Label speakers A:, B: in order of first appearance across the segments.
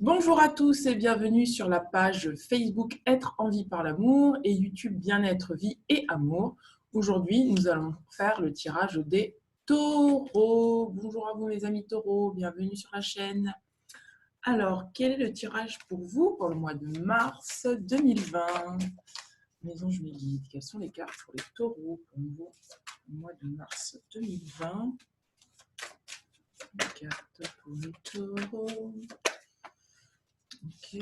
A: Bonjour à tous et bienvenue sur la page Facebook Être en vie par l'amour et YouTube Bien-être, vie et amour. Aujourd'hui, nous allons faire le tirage des taureaux. Bonjour à vous mes amis taureaux, bienvenue sur la chaîne. Alors, quel est le tirage pour vous pour le mois de mars 2020? Mes anges me guident, quelles sont les cartes pour les taureaux pour vous le mois de mars 2020? Les cartes pour les taureaux. Ok.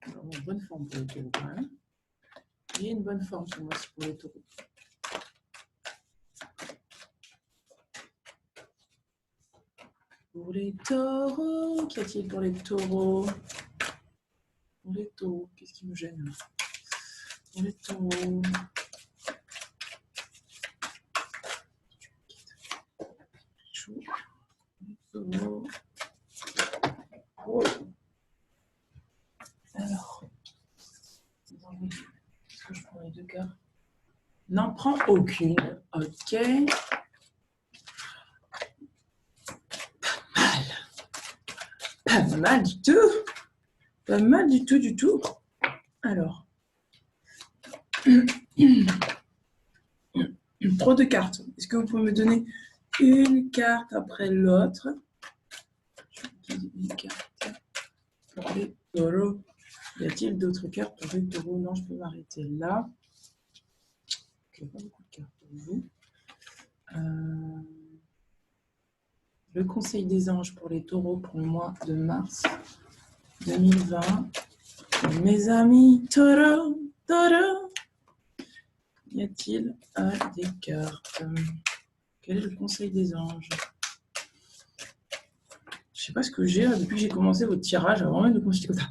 A: Alors, une bonne forme pour les taureaux quand même. Il y a une bonne forme pour moi pour les taureaux. Pour les taureaux, qu'y a-t-il pour les taureaux? Pour les taureaux, qu'est-ce qui me gêne? Pour les taureaux. Les taureaux. Oh. Alors, est-ce que je prends les deux cartes? N'en prends aucune. Ok. Pas mal du tout. Pas mal du tout, du tout. Alors. Trop de cartes. Est-ce que vous pouvez me donner une carte après l'autre? Une carte pour les taureaux. Y a-t-il d'autres cartes pour les taureaux? Non, je peux m'arrêter là. Ok, pas beaucoup de cartes pour vous. Le conseil des anges pour les taureaux pour le mois de mars 2020. Mes amis taureaux, taureaux. Y a-t-il des cartes? Quel est le conseil des anges? Je ne sais pas ce que j'ai depuis que j'ai commencé votre tirage. Avant même de commencer comme ça,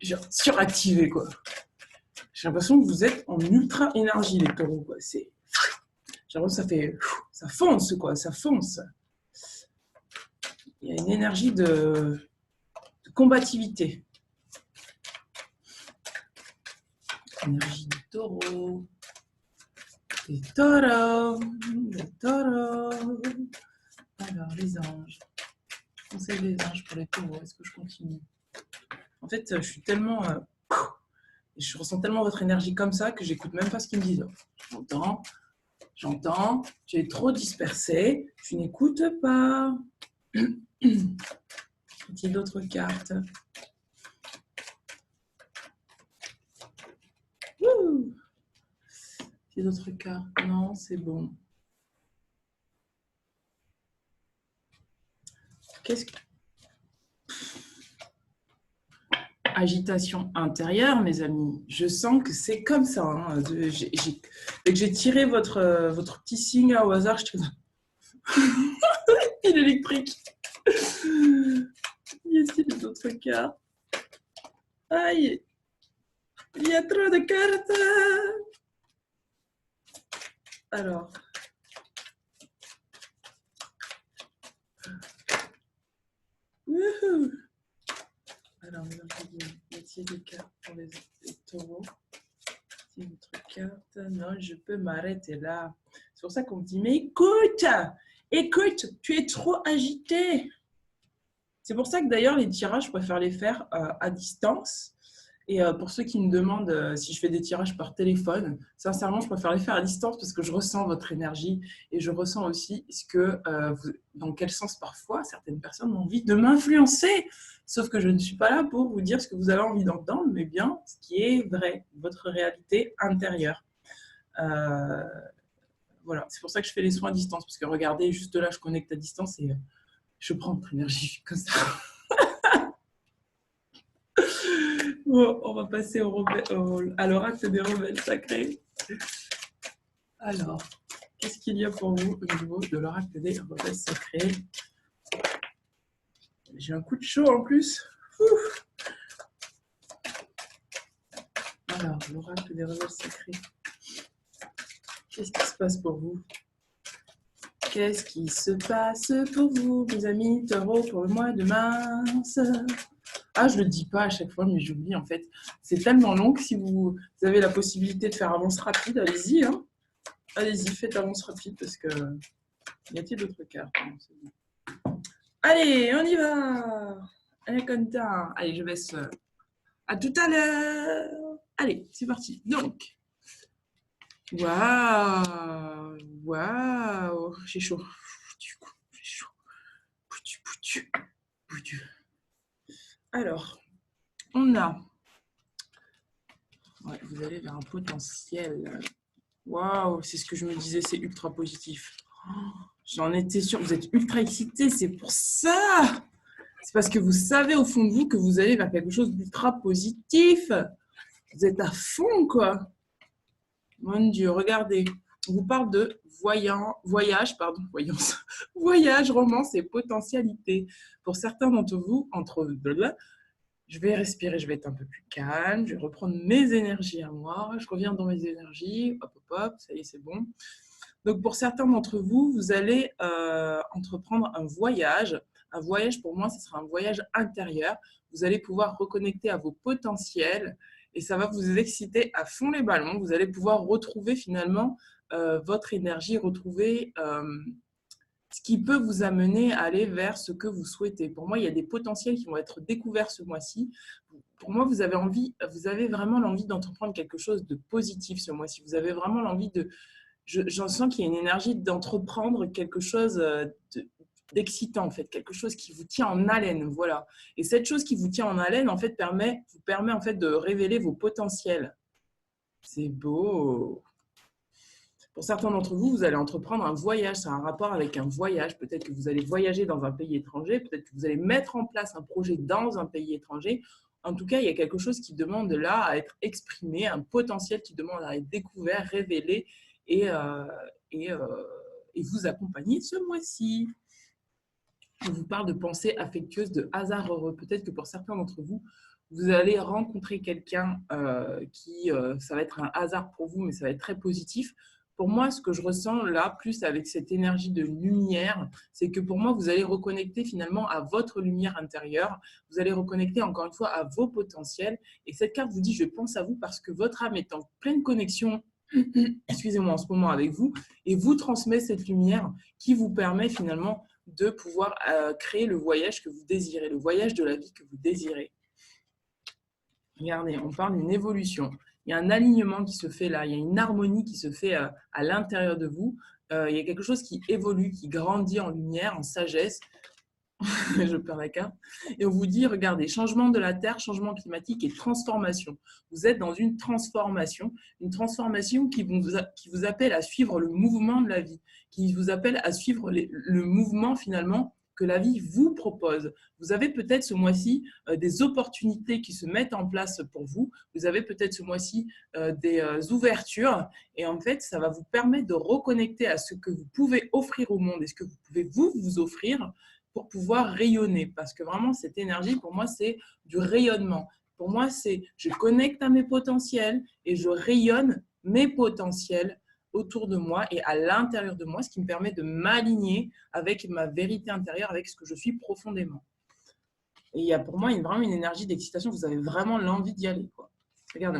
A: j'ai suractivé quoi. J'ai l'impression que vous êtes en ultra énergie les taureaux quoi. J'ai l'impression que ça fonce quoi, ça fonce. Il y a une énergie de combativité. Énergie du taureau. Des taureaux, des taureaux. Alors, les anges. Conseil des anges pour les taureaux. Est-ce que je continue? En fait, je suis tellement... je ressens tellement votre énergie comme ça que j'écoute même pas ce qu'ils me disent. J'entends. Tu es trop dispersé. Tu n'écoutes pas. Y a-t-il d'autres cartes? Y a d'autres cartes? Non, c'est bon. Qu'est-ce que... Agitation intérieure, mes amis. Je sens que c'est comme ça. Hein. Dès que j'ai tiré votre petit signe au hasard, je te pile électrique. Y a-t-il d'autres cartes? Aïe, il y a trop de cartes. Alors. Wouhou. Alors, y a-t-il des cartes pour les taureaux? Y a-t-il d'autres cartes? Non, je peux m'arrêter là. C'est pour ça qu'on me dit, mais écoute, tu es trop agité. C'est pour ça que d'ailleurs, les tirages, je préfère les faire à distance. Et pour ceux qui me demandent si je fais des tirages par téléphone, sincèrement, je préfère les faire à distance parce que je ressens votre énergie et je ressens aussi dans quel sens parfois certaines personnes ont envie de m'influencer. Sauf que je ne suis pas là pour vous dire ce que vous avez envie d'entendre, mais bien ce qui est vrai, votre réalité intérieure. Voilà, c'est pour ça que je fais les soins à distance parce que regardez, juste là, je connecte à distance et je prends votre énergie comme ça. Bon, on va passer à l'oracle des rebelles sacrés. Alors, qu'est-ce qu'il y a pour vous au niveau de l'oracle des rebelles sacrés? J'ai un coup de chaud en plus. Ouf. Alors, l'oracle des rebelles sacrés. Qu'est-ce qui se passe pour vous? Qu'est-ce qui se passe pour vous, mes amis taureaux, pour le mois de mars? Ah, je le dis pas à chaque fois, mais j'oublie en fait. C'est tellement long que si vous avez la possibilité de faire avance rapide, allez-y. Hein. Allez-y, faites avance rapide parce que... Y a-t-il d'autres cartes? Allez, on y va! Elle est contente. Allez, je baisse. À tout à l'heure. Allez, c'est parti. Donc, waouh, waouh, j'ai chaud. J'ai chaud. Poutu, poutu, poutu. Alors, on a, ouais, vous allez vers un potentiel. Waouh, c'est ce que je me disais, c'est ultra positif. J'en étais sûre, vous êtes ultra excité, c'est pour ça. C'est parce que vous savez au fond de vous que vous allez vers quelque chose d'ultra positif. Vous êtes à fond, quoi. Mon Dieu, regardez. On vous parle de voyage, voyage, romance et potentialité. Pour certains d'entre vous, je vais respirer, je vais être un peu plus calme, je vais reprendre mes énergies à moi, je reviens dans mes énergies, hop, hop, hop, ça y est, c'est bon. Donc, pour certains d'entre vous, vous allez entreprendre un voyage. Un voyage, pour moi, ce sera un voyage intérieur. Vous allez pouvoir reconnecter à vos potentiels et ça va vous exciter à fond les ballons. Vous allez pouvoir retrouver finalement votre énergie, retrouver ce qui peut vous amener à aller vers ce que vous souhaitez. Pour moi, il y a des potentiels qui vont être découverts ce mois-ci. Pour moi, vous avez vraiment l'envie d'entreprendre quelque chose de positif ce mois-ci. Vous avez vraiment l'envie de... J'en sens qu'il y a une énergie d'entreprendre quelque chose d'excitant, en fait, quelque chose qui vous tient en haleine, voilà. Et cette chose qui vous tient en haleine, en fait, vous permet en fait de révéler vos potentiels. C'est beau. Pour certains d'entre vous, vous allez entreprendre un voyage, c'est un rapport avec un voyage. Peut-être que vous allez voyager dans un pays étranger, peut-être que vous allez mettre en place un projet dans un pays étranger. En tout cas, il y a quelque chose qui demande là à être exprimé, un potentiel qui demande à être découvert, révélé et, euh, et, euh, et vous accompagner ce mois-ci. Je vous parle de pensée affectueuse, de hasard heureux. Peut-être que pour certains d'entre vous, vous allez rencontrer quelqu'un ça va être un hasard pour vous, mais ça va être très positif. Pour moi, ce que je ressens là, plus avec cette énergie de lumière, c'est que pour moi, vous allez reconnecter finalement à votre lumière intérieure. Vous allez reconnecter encore une fois à vos potentiels. Et cette carte vous dit, je pense à vous parce que votre âme est en pleine connexion, excusez-moi, en ce moment avec vous, et vous transmet cette lumière qui vous permet finalement de pouvoir créer le voyage que vous désirez, le voyage de la vie que vous désirez. Regardez, on parle d'une évolution. Il y a un alignement qui se fait là, il y a une harmonie qui se fait à l'intérieur de vous. Il y a quelque chose qui évolue, qui grandit en lumière, en sagesse. Je perds la carte. Et on vous dit, regardez, changement de la Terre, changement climatique et transformation. Vous êtes dans une transformation qui vous appelle à suivre le mouvement de la vie, qui vous appelle à suivre le mouvement finalement que la vie vous propose. Vous avez peut-être ce mois-ci des opportunités qui se mettent en place pour vous. Vous avez peut-être ce mois-ci des ouvertures. Et en fait, ça va vous permettre de reconnecter à ce que vous pouvez offrir au monde et ce que vous pouvez vous offrir pour pouvoir rayonner. Parce que vraiment, cette énergie, pour moi, c'est du rayonnement. Pour moi, c'est je connecte à mes potentiels et je rayonne mes potentiels autour de moi et à l'intérieur de moi, ce qui me permet de m'aligner avec ma vérité intérieure, avec ce que je suis profondément. Et il y a pour moi vraiment une énergie d'excitation. Vous avez vraiment l'envie d'y aller, quoi. Regardez,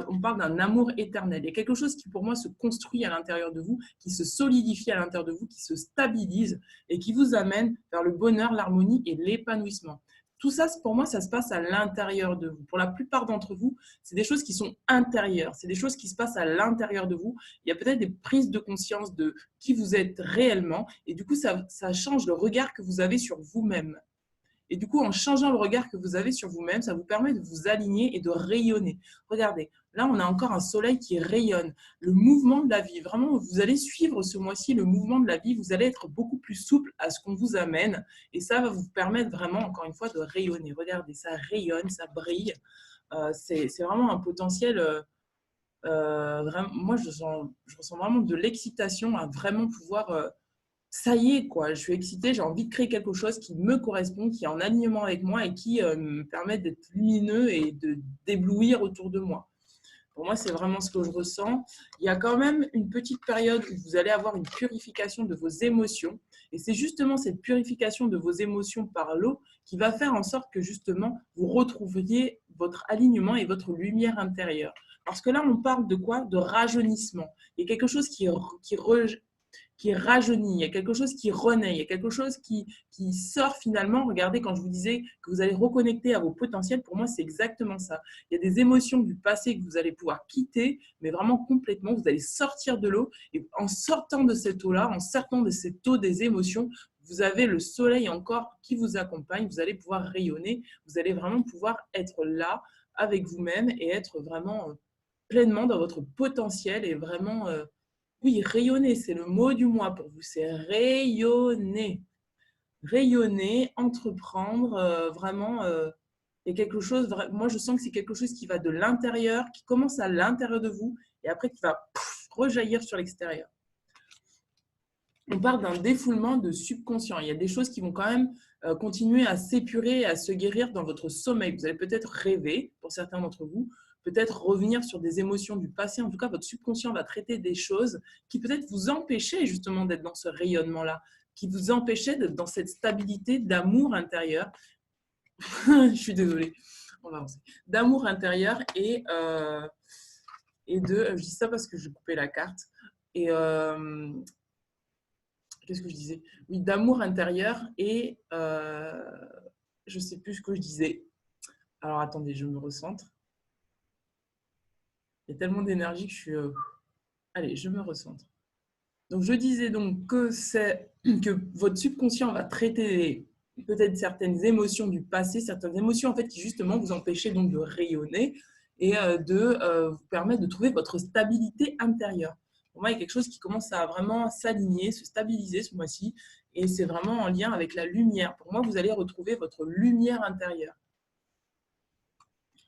A: on parle d'un amour éternel. Il y a quelque chose qui, pour moi, se construit à l'intérieur de vous, qui se solidifie à l'intérieur de vous, qui se stabilise et qui vous amène vers le bonheur, l'harmonie et l'épanouissement. Tout ça, pour moi, ça se passe à l'intérieur de vous. Pour la plupart d'entre vous, c'est des choses qui sont intérieures. C'est des choses qui se passent à l'intérieur de vous. Il y a peut-être des prises de conscience de qui vous êtes réellement. Et du coup, ça change le regard que vous avez sur vous-même. Et du coup, en changeant le regard que vous avez sur vous-même, ça vous permet de vous aligner et de rayonner. Regardez, là, on a encore un soleil qui rayonne. Le mouvement de la vie, vraiment, vous allez suivre ce mois-ci le mouvement de la vie. Vous allez être beaucoup plus souple à ce qu'on vous amène. Et ça va vous permettre vraiment, encore une fois, de rayonner. Regardez, ça rayonne, ça brille. C'est vraiment un potentiel... vraiment, moi, je ressens vraiment de l'excitation à vraiment pouvoir... ça y est, quoi, je suis excitée, j'ai envie de créer quelque chose qui me correspond, qui est en alignement avec moi et qui me permet d'être lumineux et d'éblouir autour de moi. Pour moi, c'est vraiment ce que je ressens. Il y a quand même une petite période où vous allez avoir une purification de vos émotions. Et c'est justement cette purification de vos émotions par l'eau qui va faire en sorte que justement, vous retrouviez votre alignement et votre lumière intérieure. Parce que là, on parle de quoi? De rajeunissement. Il y a quelque chose rajeunit, il y a quelque chose qui renaît, il y a quelque chose qui sort finalement. Regardez, quand je vous disais que vous allez reconnecter à vos potentiels, pour moi, c'est exactement ça. Il y a des émotions du passé que vous allez pouvoir quitter, mais vraiment complètement, vous allez sortir de l'eau. Et en sortant de cette eau-là, en sortant de cette eau des émotions, vous avez le soleil encore qui vous accompagne, vous allez pouvoir rayonner, vous allez vraiment pouvoir être là avec vous-même et être vraiment pleinement dans votre potentiel et vraiment, oui, rayonner, c'est le mot du mois pour vous, c'est rayonner. Rayonner, entreprendre, vraiment, il y a quelque chose, moi je sens que c'est quelque chose qui va de l'intérieur, qui commence à l'intérieur de vous et après qui va rejaillir sur l'extérieur. On parle d'un défoulement de subconscient. Il y a des choses qui vont quand même continuer à s'épurer, à se guérir dans votre sommeil. Vous allez peut-être rêver, pour certains d'entre vous, peut-être revenir sur des émotions du passé. En tout cas, votre subconscient va traiter des choses qui peut-être vous empêchaient justement d'être dans ce rayonnement-là, qui vous empêchaient d'être dans cette stabilité d'amour intérieur. Je suis désolée, on va avancer. D'amour intérieur et de... Je dis ça parce que je coupais la carte. Et... qu'est-ce que je disais? Oui, d'amour intérieur et je ne sais plus ce que je disais. Alors attendez, je me recentre. Il y a tellement d'énergie que je suis... Allez, je me recentre. Donc je disais donc que votre subconscient va traiter peut-être certaines émotions du passé, certaines émotions en fait qui justement vous empêchaient donc de rayonner et de vous permettre de trouver votre stabilité intérieure. Pour moi, il y a quelque chose qui commence à vraiment s'aligner, se stabiliser ce mois-ci et c'est vraiment en lien avec la lumière. Pour moi, vous allez retrouver votre lumière intérieure.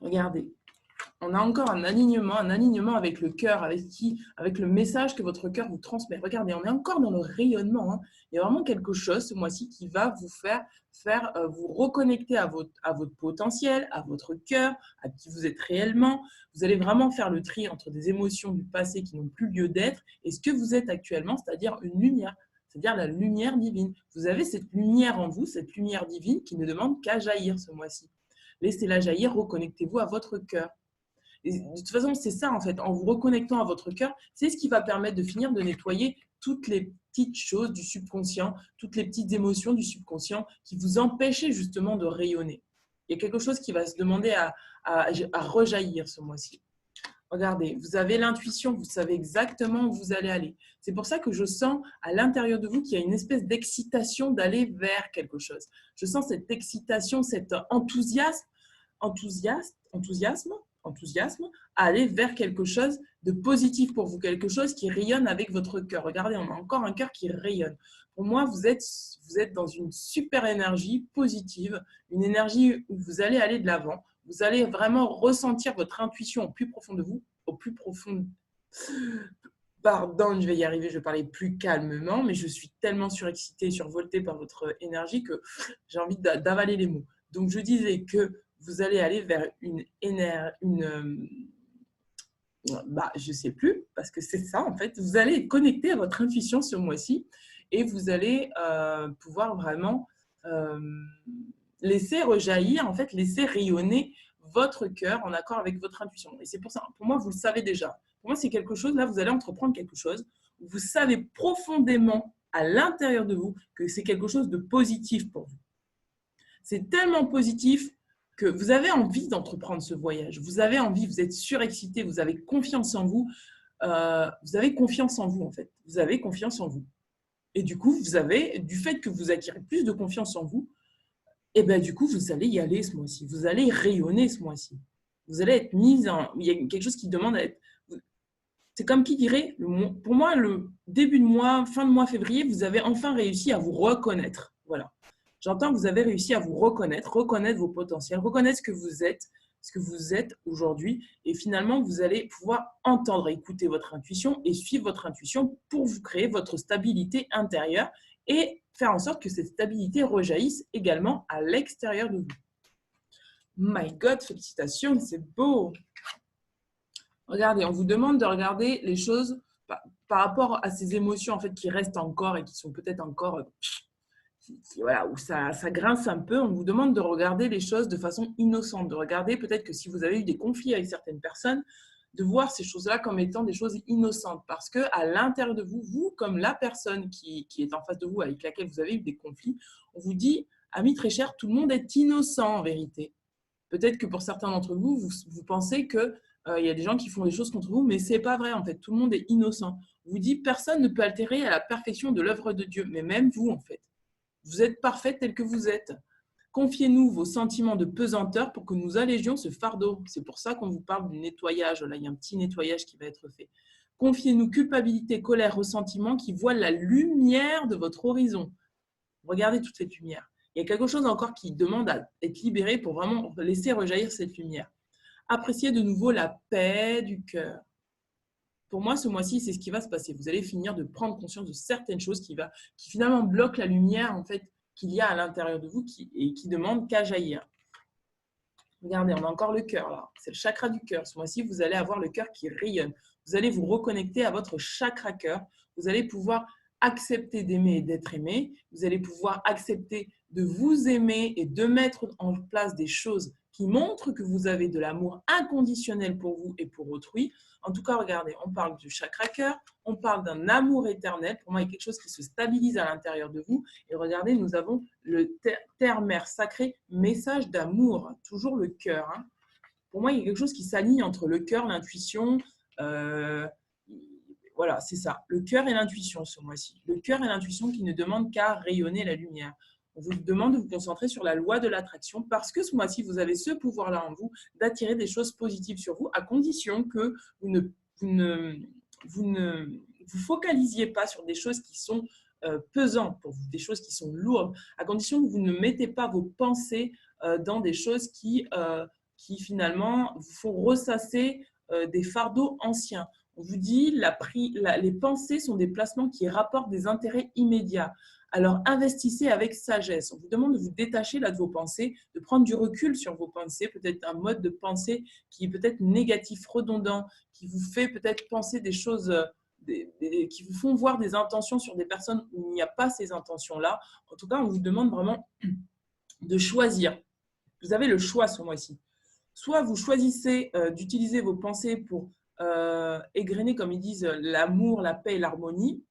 A: Regardez. On a encore un alignement avec le cœur, avec le message que votre cœur vous transmet. Regardez, on est encore dans le rayonnement. Hein. Il y a vraiment quelque chose ce mois-ci qui va vous faire vous reconnecter à votre potentiel, à votre cœur, à qui vous êtes réellement. Vous allez vraiment faire le tri entre des émotions du passé qui n'ont plus lieu d'être et ce que vous êtes actuellement, c'est-à-dire une lumière, c'est-à-dire la lumière divine. Vous avez cette lumière en vous, cette lumière divine qui ne demande qu'à jaillir ce mois-ci. Laissez-la jaillir, reconnectez-vous à votre cœur. Et de toute façon, c'est ça, en fait, en vous reconnectant à votre cœur, c'est ce qui va permettre de finir de nettoyer toutes les petites choses du subconscient, toutes les petites émotions du subconscient qui vous empêchaient justement de rayonner. Il y a quelque chose qui va se demander à rejaillir ce mois-ci. Regardez, vous avez l'intuition, vous savez exactement où vous allez aller. C'est pour ça que je sens à l'intérieur de vous qu'il y a une espèce d'excitation d'aller vers quelque chose. Je sens cette excitation, cet enthousiasme à aller vers quelque chose de positif pour vous, quelque chose qui rayonne avec votre cœur. Regardez, on a encore un cœur qui rayonne. Pour moi, vous êtes dans une super énergie positive, une énergie où vous allez aller de l'avant. Vous allez vraiment ressentir votre intuition au plus profond de vous, au plus profond. Pardon, je vais y arriver, je vais parler plus calmement, mais je suis tellement surexcitée, survoltée par votre énergie que j'ai envie d'avaler les mots. Donc, je disais que vous allez aller vers je ne sais plus, parce que c'est ça en fait, vous allez connecter à votre intuition ce mois-ci et vous allez pouvoir vraiment laisser rejaillir, en fait, laisser rayonner votre cœur en accord avec votre intuition. Et c'est pour ça, pour moi, vous le savez déjà. Pour moi, c'est quelque chose, là, vous allez entreprendre quelque chose où vous savez profondément à l'intérieur de vous que c'est quelque chose de positif pour vous. C'est tellement positif que vous avez envie d'entreprendre ce voyage. Vous avez envie, vous êtes surexcité, vous avez confiance en vous. Vous avez confiance en vous, en fait. Vous avez confiance en vous. Et du coup, du fait que vous acquérez plus de confiance en vous, et bien du coup, vous allez y aller ce mois-ci. Vous allez rayonner ce mois-ci. Vous allez être mise en... Il y a quelque chose qui demande à être... C'est comme qui dirait, pour moi, le début de mois, fin de mois février, vous avez enfin réussi à vous reconnaître. Voilà. J'entends que vous avez réussi à vous reconnaître vos potentiels, reconnaître ce que vous êtes aujourd'hui. Et finalement, vous allez pouvoir entendre, écouter votre intuition et suivre votre intuition pour vous créer votre stabilité intérieure et faire en sorte que cette stabilité rejaillisse également à l'extérieur de vous. My God, félicitations, c'est beau. Regardez, on vous demande de regarder les choses par rapport à ces émotions en fait, qui restent encore et qui sont peut-être encore... voilà, où ça grince un peu, on vous demande de regarder les choses de façon innocente, de regarder peut-être que si vous avez eu des conflits avec certaines personnes, de voir ces choses-là comme étant des choses innocentes. Parce qu'à l'intérieur de vous, vous, comme la personne qui est en face de vous, avec laquelle vous avez eu des conflits, on vous dit, amis très chers, tout le monde est innocent en vérité. Peut-être que pour certains d'entre vous, vous pensez qu'il y a des gens qui font des choses contre vous, mais ce n'est pas vrai en fait. Tout le monde est innocent. On vous dit, personne ne peut altérer à la perfection de l'œuvre de Dieu, mais même vous en fait. Vous êtes parfaite telle que vous êtes. Confiez-nous vos sentiments de pesanteur pour que nous allégions ce fardeau. C'est pour ça qu'on vous parle du nettoyage. Là, il y a un petit nettoyage qui va être fait. Confiez-nous culpabilité, colère, ressentiment qui voilent la lumière de votre horizon. Regardez toute cette lumière. Il y a quelque chose encore qui demande à être libéré pour vraiment laisser rejaillir cette lumière. Appréciez de nouveau la paix du cœur. Pour moi, ce mois-ci, c'est ce qui va se passer. Vous allez finir de prendre conscience de certaines choses qui finalement bloquent la lumière en fait, qu'il y a à l'intérieur de vous et qui demandent qu'à jaillir. Regardez, on a encore le cœur là. C'est le chakra du cœur. Ce mois-ci, vous allez avoir le cœur qui rayonne. Vous allez vous reconnecter à votre chakra cœur. Vous allez pouvoir accepter d'aimer et d'être aimé. Vous allez pouvoir accepter de vous aimer et de mettre en place des choses qui montrent que vous avez de l'amour inconditionnel pour vous et pour autrui. En tout cas, regardez, on parle du chakra cœur, on parle d'un amour éternel. Pour moi, il y a quelque chose qui se stabilise à l'intérieur de vous. Et regardez, nous avons le terre-mère sacré, message d'amour, toujours le cœur. Hein. Pour moi, il y a quelque chose qui s'aligne entre le cœur, l'intuition. Voilà, c'est ça. Le cœur et l'intuition ce mois-ci. Le cœur et l'intuition qui ne demandent qu'à rayonner la lumière. On vous demande de vous concentrer sur la loi de l'attraction parce que ce mois-ci, vous avez ce pouvoir-là en vous d'attirer des choses positives sur vous à condition que vous ne vous focalisiez pas sur des choses qui sont pesantes pour vous, des choses qui sont lourdes, à condition que vous ne mettez pas vos pensées dans des choses qui finalement vous font ressasser des fardeaux anciens. On vous dit les pensées sont des placements qui rapportent des intérêts immédiats. Alors, investissez avec sagesse. On vous demande de vous détacher là de vos pensées, de prendre du recul sur vos pensées, peut-être un mode de pensée qui est peut-être négatif, redondant, qui vous fait peut-être penser des choses qui vous font voir des intentions sur des personnes où il n'y a pas ces intentions-là. En tout cas, on vous demande vraiment de choisir. Vous avez le choix ce mois-ci. Soit vous choisissez d'utiliser vos pensées pour égrener, comme ils disent, l'amour, la paix et l'harmonie,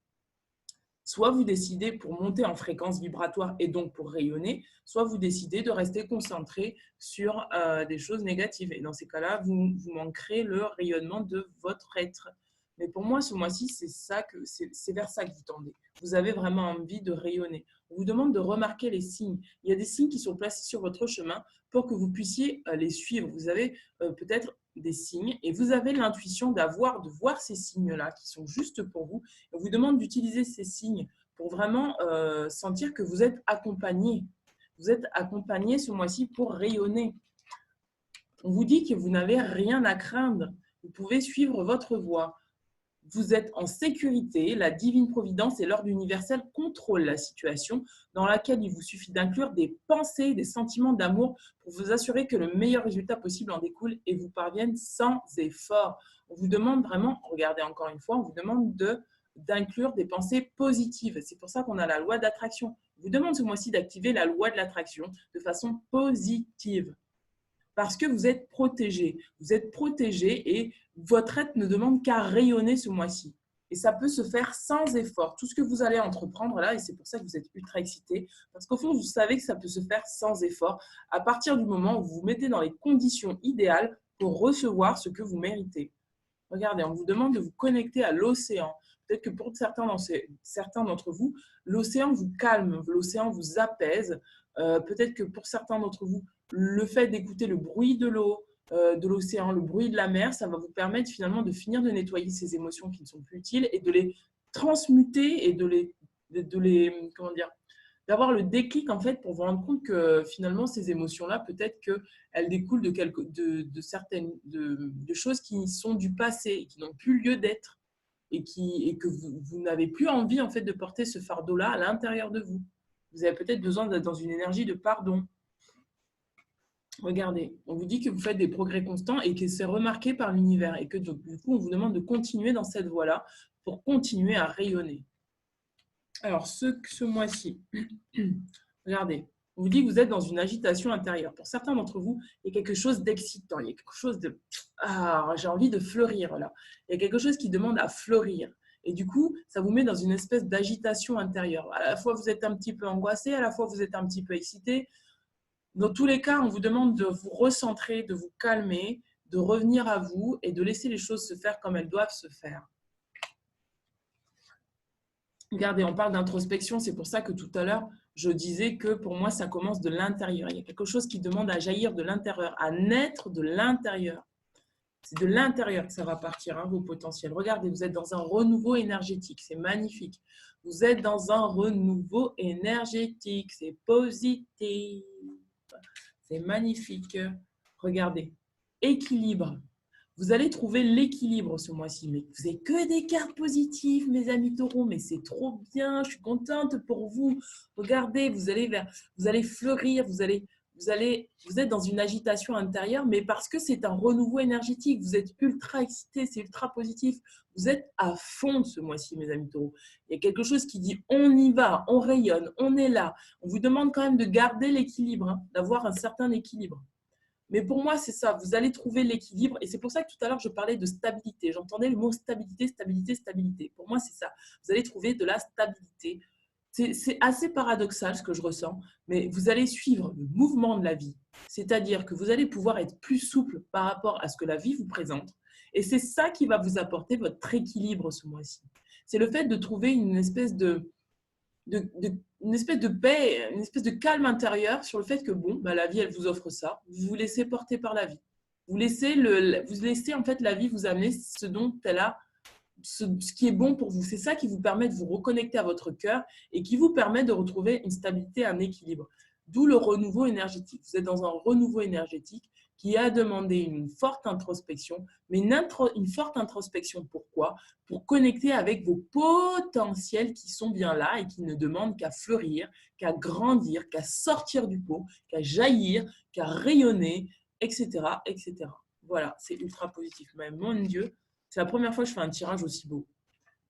A: soit vous décidez pour monter en fréquence vibratoire et donc pour rayonner, soit vous décidez de rester concentré sur des choses négatives. Et dans ces cas-là, vous manquerez le rayonnement de votre être. Mais pour moi, ce mois-ci, c'est vers ça que vous tendez. Vous avez vraiment envie de rayonner. On vous demande de remarquer les signes. Il y a des signes qui sont placés sur votre chemin pour que vous puissiez les suivre. Vous avez peut-être des signes et vous avez l'intuition de voir ces signes-là qui sont juste pour vous. On vous demande d'utiliser ces signes pour vraiment sentir que vous êtes accompagné. Vous êtes accompagné ce mois-ci pour rayonner. On vous dit que vous n'avez rien à craindre. Vous pouvez suivre votre voie. Vous êtes en sécurité, la divine providence et l'ordre universel contrôlent la situation dans laquelle il vous suffit d'inclure des pensées, des sentiments d'amour pour vous assurer que le meilleur résultat possible en découle et vous parvienne sans effort. On vous demande vraiment, regardez encore une fois, on vous demande d'inclure des pensées positives. C'est pour ça qu'on a la loi d'attraction. On vous demande ce mois-ci d'activer la loi de l'attraction de façon positive. Parce que vous êtes protégé. Vous êtes protégé et votre être ne demande qu'à rayonner ce mois-ci. Et ça peut se faire sans effort. Tout ce que vous allez entreprendre là, et c'est pour ça que vous êtes ultra excité, parce qu'au fond, vous savez que ça peut se faire sans effort à partir du moment où vous vous mettez dans les conditions idéales pour recevoir ce que vous méritez. Regardez, on vous demande de vous connecter à l'océan. Peut-être que pour certains d'entre vous, l'océan vous calme, l'océan vous apaise. Peut-être que pour certains d'entre vous, le fait d'écouter le bruit de l'eau, de l'océan, le bruit de la mer, ça va vous permettre finalement de finir de nettoyer ces émotions qui ne sont plus utiles et de les transmuter et comment dire, d'avoir le déclic en fait pour vous rendre compte que finalement ces émotions-là, peut-être qu'elles découlent de certaines choses qui sont du passé et qui n'ont plus lieu d'être et que vous n'avez plus envie en fait de porter ce fardeau-là à l'intérieur de vous. Vous avez peut-être besoin d'être dans une énergie de pardon. Regardez, on vous dit que vous faites des progrès constants et que c'est remarqué par l'univers et que du coup, on vous demande de continuer dans cette voie-là pour continuer à rayonner. Alors, ce mois-ci, regardez, On vous dit que vous êtes dans une agitation intérieure. Pour certains d'entre vous, il y a quelque chose d'excitant. Il y a quelque chose de « Ah, j'ai envie de fleurir là ». Il y a quelque chose qui demande à fleurir. Et du coup, ça vous met dans une espèce d'agitation intérieure. À la fois, vous êtes un petit peu angoissé, à la fois, vous êtes un petit peu excité. Dans tous les cas, on vous demande de vous recentrer, de vous calmer, de revenir à vous et de laisser les choses se faire comme elles doivent se faire. Regardez, on parle d'introspection, c'est pour ça que tout à l'heure, je disais que pour moi, ça commence de l'intérieur. Il y a quelque chose qui demande à jaillir de l'intérieur, à naître de l'intérieur. C'est de l'intérieur que ça va partir, hein, vos potentiels. Regardez, vous êtes dans un renouveau énergétique, c'est magnifique. Vous êtes dans un renouveau énergétique, c'est positif. C'est magnifique. Regardez, équilibre. Vous allez trouver l'équilibre ce mois-ci. Mais vous n'avez que des cartes positives, mes amis taureaux. Mais c'est trop bien. Je suis contente pour vous. Regardez, vous allez fleurir. Vous êtes dans une agitation intérieure, mais parce que c'est un renouveau énergétique. Vous êtes ultra excité, c'est ultra positif. Vous êtes à fond ce mois-ci, mes amis taureaux. Il y a quelque chose qui dit on y va, on rayonne, on est là. On vous demande quand même de garder l'équilibre, hein, d'avoir un certain équilibre. Mais pour moi, c'est ça, vous allez trouver l'équilibre. Et c'est pour ça que tout à l'heure, je parlais de stabilité. J'entendais le mot stabilité, stabilité, stabilité. Pour moi, c'est ça. Vous allez trouver de la stabilité. C'est assez paradoxal ce que je ressens, mais vous allez suivre le mouvement de la vie. C'est-à-dire que vous allez pouvoir être plus souple par rapport à ce que la vie vous présente. Et c'est ça qui va vous apporter votre équilibre ce mois-ci. C'est le fait de trouver une espèce de paix, une espèce de calme intérieur sur le fait que bon, bah, la vie, elle vous offre ça. Vous vous laissez porter par la vie. Vous laissez en fait la vie vous amener ce dont elle a, ce qui est bon pour vous. C'est ça qui vous permet de vous reconnecter à votre cœur et qui vous permet de retrouver une stabilité, un équilibre. D'où le renouveau énergétique. Vous êtes dans un renouveau énergétique qui a demandé une forte introspection. Mais une forte introspection, pourquoi? Pour connecter avec vos potentiels qui sont bien là et qui ne demandent qu'à fleurir, qu'à grandir, qu'à sortir du pot, qu'à jaillir, qu'à rayonner, etc., etc. Voilà, c'est ultra positif. Mais mon Dieu, c'est la première fois que je fais un tirage aussi beau.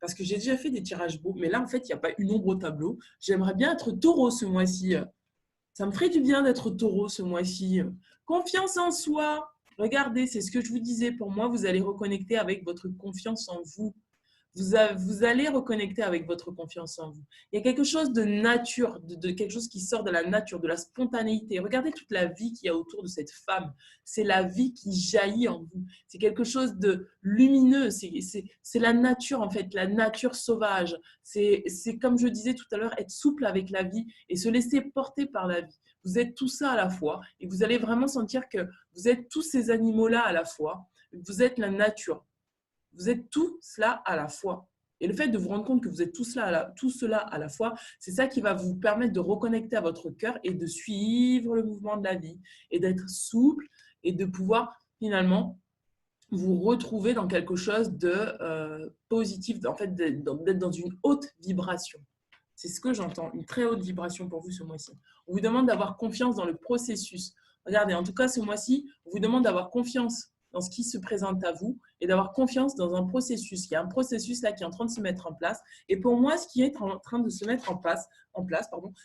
A: Parce que j'ai déjà fait des tirages beaux, mais là, en fait, il n'y a pas une ombre au tableau. J'aimerais bien être taureau ce mois-ci. Ça me ferait du bien d'être taureau ce mois-ci. Confiance en soi. Regardez, c'est ce que je vous disais. Pour moi, vous allez reconnecter avec votre confiance en vous. Vous allez reconnecter avec votre confiance en vous. Il y a quelque chose de nature, de quelque chose qui sort de la nature, de la spontanéité. Regardez toute la vie qu'il y a autour de cette femme. C'est la vie qui jaillit en vous. C'est quelque chose de lumineux. C'est la nature, en fait, la nature sauvage. C'est comme je disais tout à l'heure, être souple avec la vie et se laisser porter par la vie. Vous êtes tout ça à la fois et vous allez vraiment sentir que vous êtes tous ces animaux-là à la fois. Vous êtes la nature. Vous êtes tout cela à la fois. Et le fait de vous rendre compte que vous êtes tout cela à la fois, c'est ça qui va vous permettre de reconnecter à votre cœur et de suivre le mouvement de la vie et d'être souple et de pouvoir finalement vous retrouver dans quelque chose de positif, en fait, d'être dans une haute vibration. C'est ce que j'entends, une très haute vibration pour vous ce mois-ci. On vous demande d'avoir confiance dans le processus. Regardez, en tout cas, ce mois-ci, on vous demande d'avoir confiance dans ce qui se présente à vous et d'avoir confiance dans un processus. Il y a un processus là qui est en train de se mettre en place. Et pour moi, ce qui est en train de se mettre en place,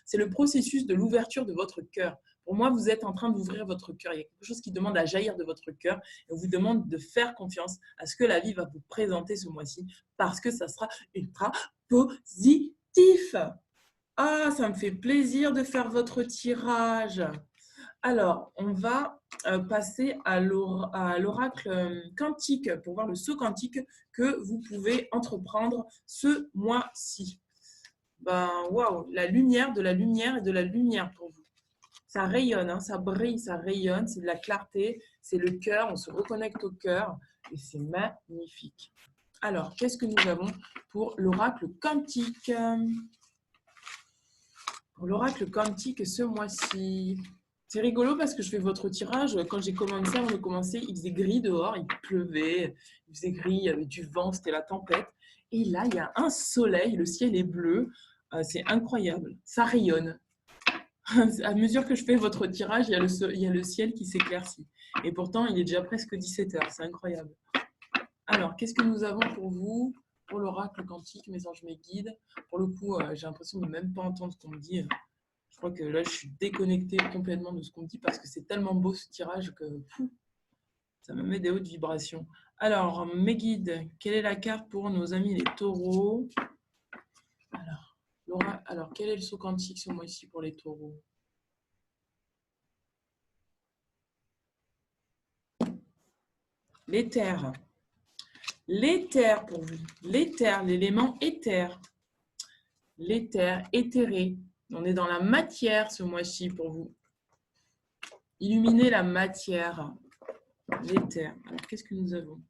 A: c'est le processus de l'ouverture de votre cœur. Pour moi, vous êtes en train d'ouvrir votre cœur. Il y a quelque chose qui demande à jaillir de votre cœur et on vous demande de faire confiance à ce que la vie va vous présenter ce mois-ci parce que ça sera ultra positif. Ah, ça me fait plaisir de faire votre tirage. Alors, on va passer à l'oracle quantique pour voir le saut quantique que vous pouvez entreprendre ce mois-ci. Ben, waouh, la lumière, de la lumière et de la lumière pour vous. Ça rayonne, hein, ça brille, ça rayonne, c'est de la clarté, c'est le cœur, on se reconnecte au cœur et c'est magnifique. Alors, qu'est-ce que nous avons pour l'oracle quantique? Pour l'oracle quantique ce mois-ci. C'est rigolo parce que je fais votre tirage. Quand j'ai commencé, avant de commencer, il faisait gris dehors, il pleuvait, il faisait gris, il y avait du vent, c'était la tempête. Et là, il y a un soleil, le ciel est bleu. C'est incroyable, ça rayonne. À mesure que je fais votre tirage, il y a le ciel qui s'éclaircit. Et pourtant, il est déjà presque 17h, c'est incroyable. Alors, qu'est-ce que nous avons pour vous? Pour l'oracle quantique, mes anges, mes guides. Pour le coup, j'ai l'impression de ne même pas entendre ce qu'on me dit. Je crois que là, je suis déconnectée complètement de ce qu'on me dit parce que c'est tellement beau ce tirage que ça me met des hautes vibrations. Alors, mes guides, quelle est la carte pour nos amis les taureaux? Alors, Laura, alors quel est le saut quantique ce mois-ci pour les taureaux? L'éther. L'éther pour vous. L'éther, l'élément éther. L'éther, éthéré. On est dans la matière ce mois-ci pour vous. Illuminer la matière. L'éther. Alors, qu'est-ce que nous avons?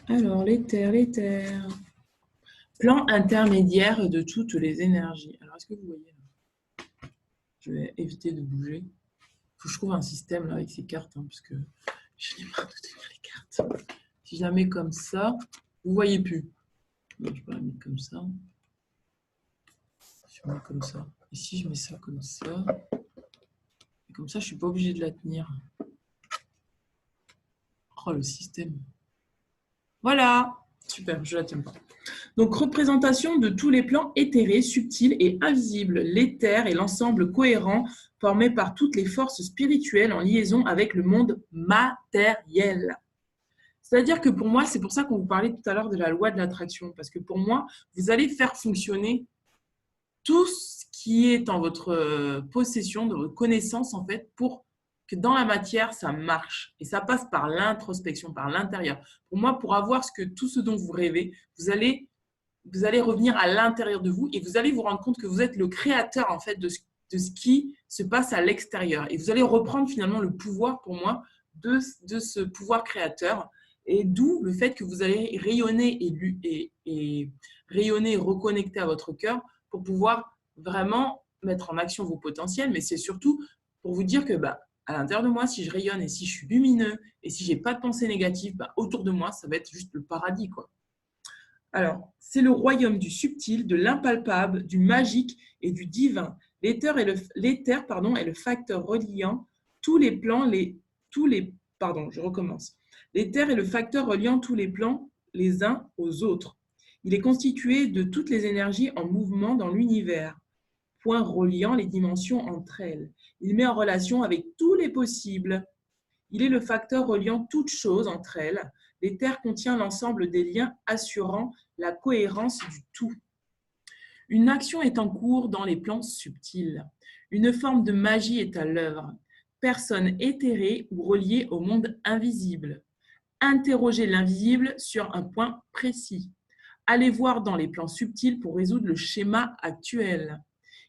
A: Alors, l'éther. Plan intermédiaire de toutes les énergies. Alors, est-ce que vous voyez? Je vais éviter de bouger. Il faut que je trouve un système là, avec ces cartes, hein, parce que je n'ai marre de tenir les cartes. Si je la mets comme ça, vous ne voyez plus. Donc, je peux la mettre comme ça. Je mets comme ça. Et si je mets ça comme ça, et comme ça, je ne suis pas obligée de la tenir. Oh, le système. Voilà. Super, je ne la tiens pas. Donc, représentation de tous les plans éthérés, subtils et invisibles. L'éther est l'ensemble cohérent formé par toutes les forces spirituelles en liaison avec le monde matériel. C'est-à-dire que pour moi, c'est pour ça qu'on vous parlait tout à l'heure de la loi de l'attraction. Parce que pour moi, vous allez faire fonctionner tout ce qui est en votre possession, de votre connaissance, en fait, pour que dans la matière, ça marche. Et ça passe par l'introspection, par l'intérieur. Pour moi, pour avoir tout ce dont vous rêvez, vous allez revenir à l'intérieur de vous et vous allez vous rendre compte que vous êtes le créateur, en fait, de ce qui se passe à l'extérieur. Et vous allez reprendre finalement le pouvoir, pour moi, de ce pouvoir créateur. Et d'où le fait que vous allez rayonner et rayonner et reconnecter à votre cœur pour pouvoir vraiment mettre en action vos potentiels. Mais c'est surtout pour vous dire que à l'intérieur de moi, si je rayonne et si je suis lumineux et si je n'ai pas de pensée négative, autour de moi, ça va être juste le paradis, quoi. Alors, c'est le royaume du subtil, de l'impalpable, du magique et du divin. L'éther est le facteur reliant tous les plans, L'éther est le facteur reliant tous les plans les uns aux autres. Il est constitué de toutes les énergies en mouvement dans l'univers, point reliant les dimensions entre elles. Il met en relation avec tous les possibles. Il est le facteur reliant toutes choses entre elles. L'éther contient l'ensemble des liens assurant la cohérence du tout. Une action est en cours dans les plans subtils. Une forme de magie est à l'œuvre. Personne éthérée ou reliée au monde invisible. Interrogez l'invisible sur un point précis. Allez voir dans les plans subtils pour résoudre le schéma actuel.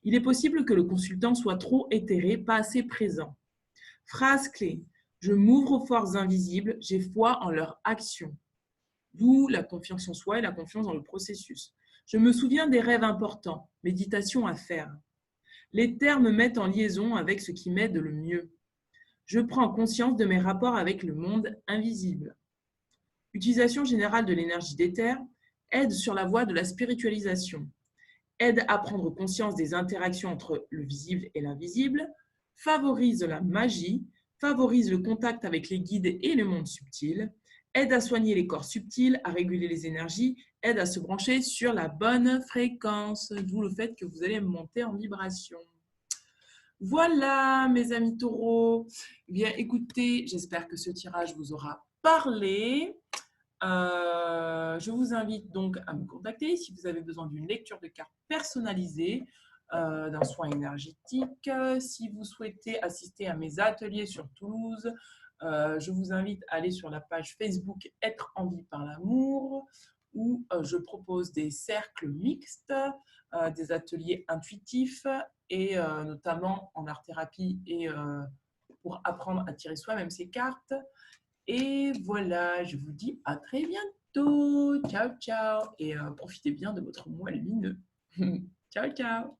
A: Il est possible que le consultant soit trop éthéré, pas assez présent. Phrase clé. Je m'ouvre aux forces invisibles, j'ai foi en leur action. D'où la confiance en soi et la confiance dans le processus. Je me souviens des rêves importants, méditation à faire. L'éther me met en liaison avec ce qui m'aide le mieux. Je prends conscience de mes rapports avec le monde invisible. Utilisation générale de l'énergie d'éther aide sur la voie de la spiritualisation, aide à prendre conscience des interactions entre le visible et l'invisible, favorise la magie, favorise le contact avec les guides et le monde subtil, aide à soigner les corps subtils, à réguler les énergies, aide à se brancher sur la bonne fréquence, d'où le fait que vous allez monter en vibration. Voilà, mes amis taureaux. Bien, écoutez, j'espère que ce tirage vous aura parlé. Je vous invite donc à me contacter si vous avez besoin d'une lecture de cartes personnalisée, d'un soin énergétique. Si vous souhaitez assister à mes ateliers sur Toulouse, je vous invite à aller sur la page Facebook Être en vie par l'amour, où je propose des cercles mixtes, des ateliers intuitifs et notamment en art-thérapie et pour apprendre à tirer soi-même ses cartes. Et voilà, je vous dis à très bientôt. Ciao, ciao. Et profitez bien de votre mois lumineux. Ciao, ciao.